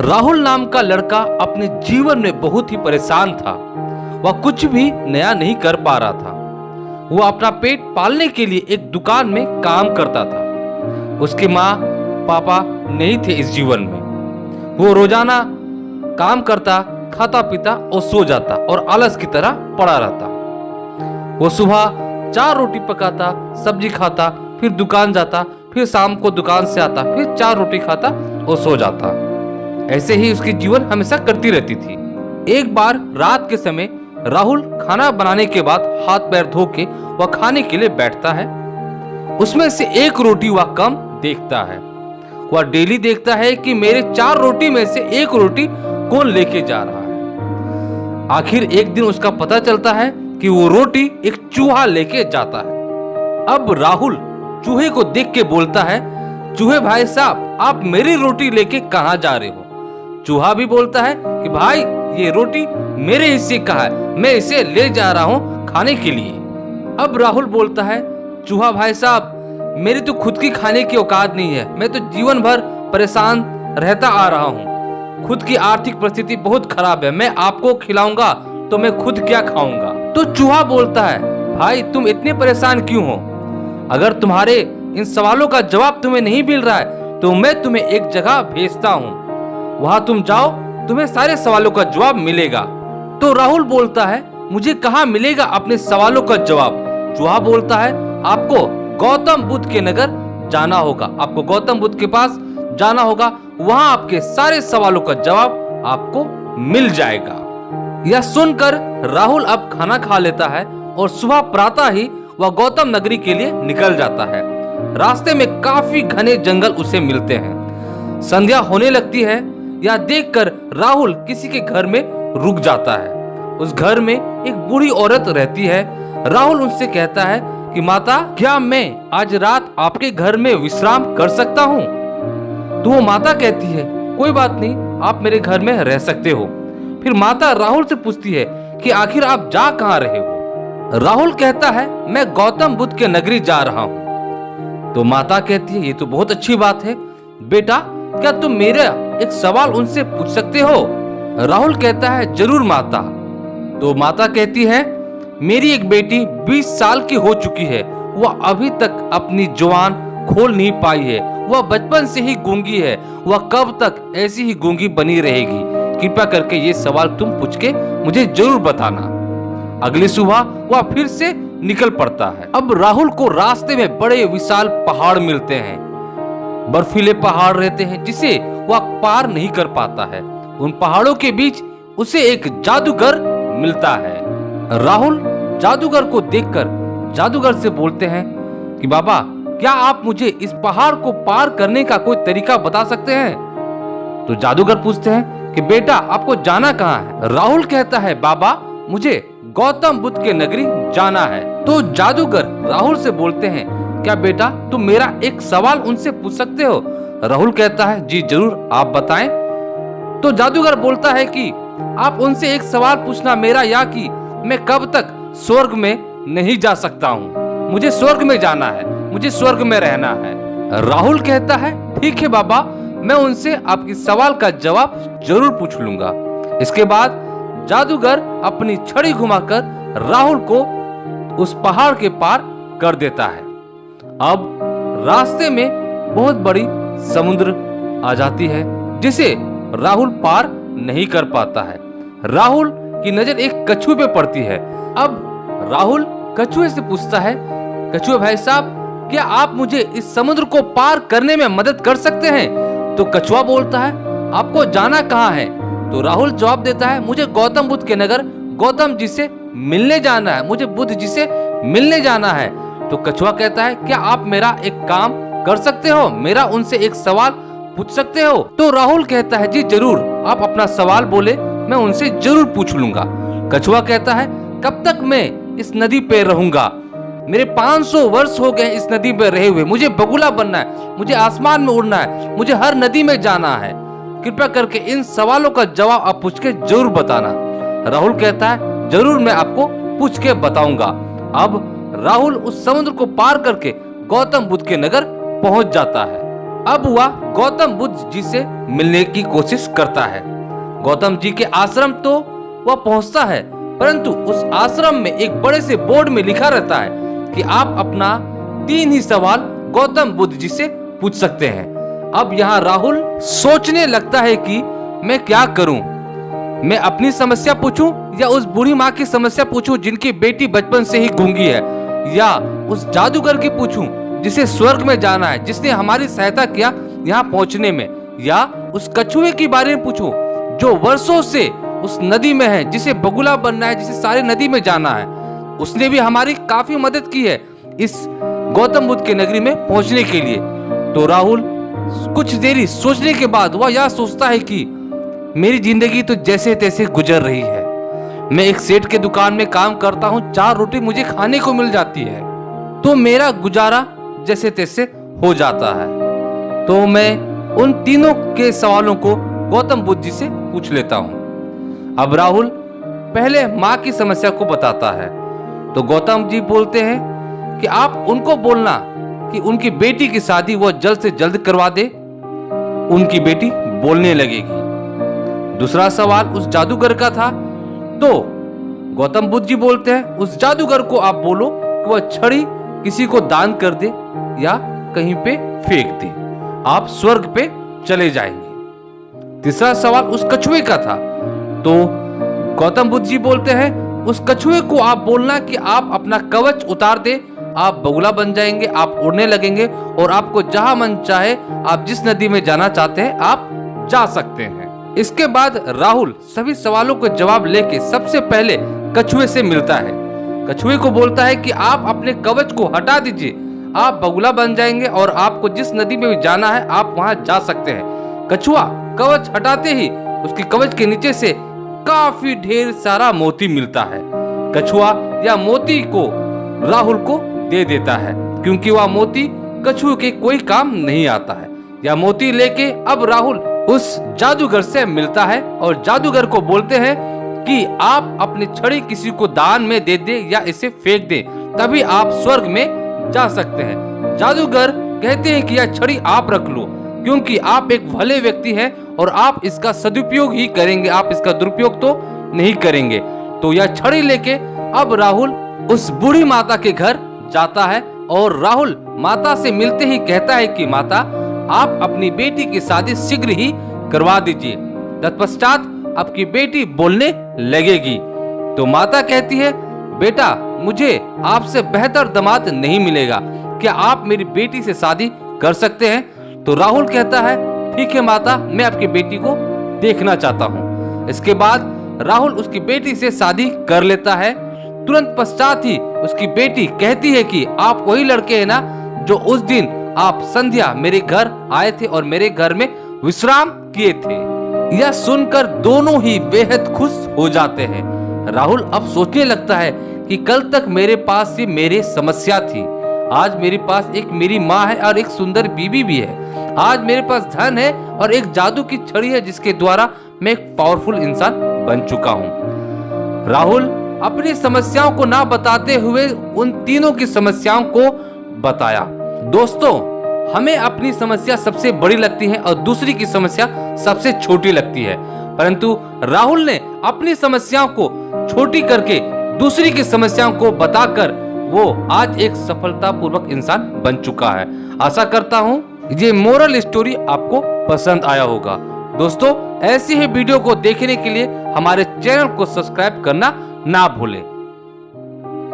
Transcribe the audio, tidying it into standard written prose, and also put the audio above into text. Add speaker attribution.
Speaker 1: राहुल नाम का लड़का अपने जीवन में बहुत ही परेशान था। वह कुछ भी नया नहीं कर पा रहा था। वह अपना पेट पालने के लिए एक दुकान में काम करता था। उसके माँ पापा नहीं थे इस जीवन में। वो रोजाना काम करता, खाता पीता और सो जाता और आलस की तरह पड़ा रहता। वो सुबह 4 रोटी पकाता, सब्जी खाता, फिर दुकान जाता, फिर शाम को दुकान से आता, फिर 4 रोटी खाता और सो जाता। ऐसे ही उसकी जीवन हमेशा करती रहती थी। एक बार रात के समय राहुल खाना बनाने के बाद हाथ पैर धो के वह खाने के लिए बैठता है। उसमें से 1 रोटी वह कम देखता है। वह डेली देखता है कि मेरे 4 रोटी में से 1 रोटी कौन लेके जा रहा है। आखिर एक दिन उसका पता चलता है कि वो रोटी एक चूहा लेके जाता है। अब राहुल चूहे को देख के बोलता है, चूहे भाई साहब, आप मेरी रोटी लेके कहां जा रहे हो? चूहा भी बोलता है कि भाई ये रोटी मेरे हिस्से का है, मैं इसे ले जा रहा हूं खाने के लिए। अब राहुल बोलता है, चूहा भाई साहब, मेरी तो खुद की खाने की औकात नहीं है। मैं तो जीवन भर परेशान रहता आ रहा हूँ। खुद की आर्थिक परिस्थिति बहुत खराब है। मैं आपको खिलाऊंगा तो मैं खुद क्या खाऊंगा? तो चूहा बोलता है, भाई तुम इतने परेशान क्यों हो? अगर तुम्हारे इन सवालों का जवाब तुम्हें नहीं मिल रहा है तो मैं तुम्हें एक जगह भेजता हूँ। वहां तुम जाओ, तुम्हें सारे सवालों का जवाब मिलेगा। तो राहुल बोलता है, मुझे कहाँ मिलेगा अपने सवालों का जवाब? चूहा बोलता है, आपको गौतम बुद्ध के नगर जाना होगा। आपको गौतम बुद्ध के पास जाना होगा। वहां आपके सारे सवालों का जवाब आपको मिल जाएगा। यह सुनकर राहुल अब खाना खा लेता है और सुबह प्रातः ही वह गौतम नगरी के लिए निकल जाता है। रास्ते में काफी घने जंगल उसे मिलते हैं। संध्या होने लगती है। यह देखकर राहुल किसी के घर में रुक जाता है। उस घर में एक बूढ़ी औरत रहती है। राहुल उनसे कहता है कि माता, क्या मैं आज रात आपके घर में विश्राम कर सकता हूँ? तो वो माता कहती है, कोई बात नहीं, आप मेरे घर में रह सकते हो। फिर माता राहुल से पूछती है कि आखिर आप जा कहाँ रहे हो? राहुल कहता है, मैं गौतम बुद्ध के नगरी जा रहा हूँ। तो माता कहती है, ये तो बहुत अच्छी बात है। बेटा, क्या तुम मेरा एक सवाल उनसे पूछ सकते हो? राहुल कहता है, जरूर माता। तो माता कहती है, मेरी एक बेटी 20 साल की हो चुकी है। वह अभी तक अपनी जुबान खोल नहीं पाई है। वह बचपन से ही गूंगी है। वह कब तक ऐसी ही गूंगी बनी रहेगी? कृपया करके ये सवाल तुम पूछ के मुझे जरूर बताना। अगली सुबह वह फिर से निकल पड़ता है। अब राहुल को रास्ते में बड़े विशाल पहाड़ मिलते हैं। बर्फीले पहाड़ रहते हैं जिसे वह पार नहीं कर पाता है। उन पहाड़ों के बीच उसे एक जादूगर मिलता है। राहुल जादूगर को देखकर जादूगर से बोलते हैं कि बाबा, क्या आप मुझे इस पहाड़ को पार करने का कोई तरीका बता सकते हैं? तो जादूगर पूछते हैं कि बेटा, आपको जाना कहाँ है? राहुल कहता है, बाबा, मुझे गौतम बुद्ध के नगरी जाना है। तो जादूगर राहुल से बोलते हैं, क्या बेटा तुम मेरा एक सवाल उनसे पूछ सकते हो? राहुल कहता है, जी जरूर, आप बताएं। तो जादूगर बोलता है कि आप उनसे एक सवाल पूछना मेरा, या कि मैं कब तक स्वर्ग में नहीं जा सकता हूँ। मुझे स्वर्ग में जाना है, मुझे स्वर्ग में रहना है। राहुल कहता है, ठीक है बाबा, मैं उनसे आपकी सवाल का जवाब जरूर पूछ लूंगा। इसके बाद जादूगर अपनी छड़ी घुमाकर राहुल को उस पहाड़ के पार कर देता है। अब रास्ते में बहुत बड़ी समुद्र आ जाती है जिसे राहुल पार नहीं कर पाता है। राहुल की नजर एक कछुए पे पड़ती है। अब राहुल कछुए से पूछता है, कछुए भाई साहब, क्या आप मुझे इस समुद्र को पार करने में मदद कर सकते हैं? तो कछुआ बोलता है, आपको जाना कहाँ है? तो राहुल जवाब देता है, मुझे गौतम बुद्ध के नगर गौतम जी से मिलने जाना है। मुझे बुद्ध जी से मिलने जाना है। तो कछुआ कहता है, क्या आप मेरा एक काम कर सकते हो? मेरा उनसे एक सवाल पूछ सकते हो? तो राहुल कहता है, जी जरूर, आप अपना सवाल बोले, मैं उनसे जरूर पूछ लूंगा। कछुआ कहता है, कब तक मैं इस नदी पे रहूंगा? मेरे 500 वर्ष हो गए इस नदी पे रहे हुए। मुझे बगुला बनना है, मुझे आसमान में उड़ना है, मुझे हर नदी में जाना है। कृपया करके इन सवालों का जवाब आप पूछ के जरूर बताना। राहुल कहता है, जरूर मैं आपको पूछ के बताऊंगा। अब राहुल उस समुद्र को पार करके गौतम बुद्ध के नगर पहुंच जाता है। अब वह गौतम बुद्ध जी से मिलने की कोशिश करता है। गौतम जी के आश्रम तो वह पहुंचता है, परंतु उस आश्रम में एक बड़े से बोर्ड में लिखा रहता है कि आप अपना 3 ही सवाल गौतम बुद्ध जी से पूछ सकते हैं। अब यहाँ राहुल सोचने लगता है कि मैं क्या करूं, मैं अपनी समस्या पूछूं या उस बूढ़ी माँ की समस्या पूछूं जिनकी बेटी बचपन से ही गूंगी है, या उस जादूगर की पूछूं जिसे स्वर्ग में जाना है, जिसने हमारी सहायता किया यहाँ पहुंचने में, या उस कछुए के बारे में पूछूं जो वर्षों से उस नदी में है, जिसे बगुला बनना है, जिसे सारे नदी में जाना है, उसने भी हमारी काफी मदद की है इस गौतम बुद्ध के नगरी में पहुंचने के लिए। तो राहुल कुछ देरी सोचने के बाद वह यह सोचता है कि मेरी जिंदगी तो जैसे तैसे गुजर रही है, मैं एक सेठ के दुकान में काम करता हूँ, 4 रोटी मुझे खाने को मिल जाती है, तो मेरा गुजारा जैसे तैसे हो जाता है। तो मैं उन तीनों के सवालों को गौतम बुद्ध जी से पूछ लेता हूँ। अब राहुल पहले माँ की समस्या को बताता है, तो गौतम जी बोलते हैं कि आप उनको बोलना कि उनकी बेटी की शादी वो जल्द से जल्द करवा दे, उनकी बेटी बोलने लगेगी। दूसरा सवाल उस जादूगर का था, तो गौतम बुद्ध जी बोलते हैं उस जादूगर को आप बोलो कि वह छड़ी किसी को दान कर दे या कहीं पे फेंक दे, आप स्वर्ग पे चले जाएंगे। तीसरा सवाल उस कछुए का था, तो गौतम बुद्ध जी बोलते हैं उस कछुए को आप बोलना कि आप अपना कवच उतार दे, आप बगुला बन जाएंगे, आप उड़ने लगेंगे और आपको जहां मन चाहे आप जिस नदी में जाना चाहते हैं आप जा सकते हैं। इसके बाद राहुल सभी सवालों के जवाब लेके सबसे पहले कछुए से मिलता है। कछुए को बोलता है कि आप अपने कवच को हटा दीजिए, आप बगुला बन जाएंगे और आपको जिस नदी में भी जाना है आप वहां जा सकते हैं। कछुआ कवच हटाते ही उसके कवच के नीचे से काफी ढेर सारा मोती मिलता है। कछुआ या मोती को राहुल को दे देता है, क्योंकि वह मोती कछुए के कोई काम नहीं आता है। या मोती लेके अब राहुल उस जादूगर से मिलता है और जादूगर को बोलते हैं कि आप अपनी छड़ी किसी को दान में दे दे या इसे फेंक दे, तभी आप स्वर्ग में जा सकते हैं। जादूगर कहते हैं कि यह छड़ी आप रख लो, क्योंकि आप एक भले व्यक्ति हैं और आप इसका सदुपयोग ही करेंगे, आप इसका दुरुपयोग तो नहीं करेंगे। तो यह छड़ी लेके अब राहुल उस बूढ़ी माता के घर जाता है और राहुल माता से मिलते ही कहता है कि माता आप अपनी बेटी की शादी शीघ्र ही करवा दीजिए, तत्पश्चात आपकी बेटी बोलने लगेगी। तो माता कहती है बेटा मुझे आपसे बेहतर दामाद नहीं मिलेगा, क्या आप मेरी बेटी से शादी कर सकते हैं? तो राहुल कहता है ठीक है माता, मैं आपकी बेटी को देखना चाहता हूँ। इसके बाद राहुल उसकी बेटी से शादी कर लेता है। तुरंत पश्चात ही उसकी बेटी कहती है कि आप वही लड़के हैं ना जो उस दिन आप संध्या मेरे घर आए थे और मेरे घर में विश्राम किए थे। यह सुनकर दोनों ही बेहद खुश हो जाते हैं। राहुल अब सोचने लगता है कि कल तक मेरे पास ही मेरी समस्या थी, आज मेरे पास एक मेरी माँ है और एक सुंदर बीबी भी है, आज मेरे पास धन है और एक जादू की छड़ी है जिसके द्वारा मैं एक पावरफुल इंसान बन चुका हूँ। राहुल अपनी समस्याओं को ना बताते हुए उन तीनों की समस्याओं को बताया। दोस्तों हमें अपनी समस्या सबसे बड़ी लगती है और दूसरी की समस्या सबसे छोटी लगती है, परंतु राहुल ने अपनी समस्याओं को छोटी करके दूसरी की समस्याओं को बताकर वो आज एक सफलतापूर्वक इंसान बन चुका है। आशा करता हूँ ये मोरल स्टोरी आपको पसंद आया होगा। दोस्तों ऐसी ही वीडियो को देखने के लिए हमारे चैनल को सब्सक्राइब करना ना भूलें।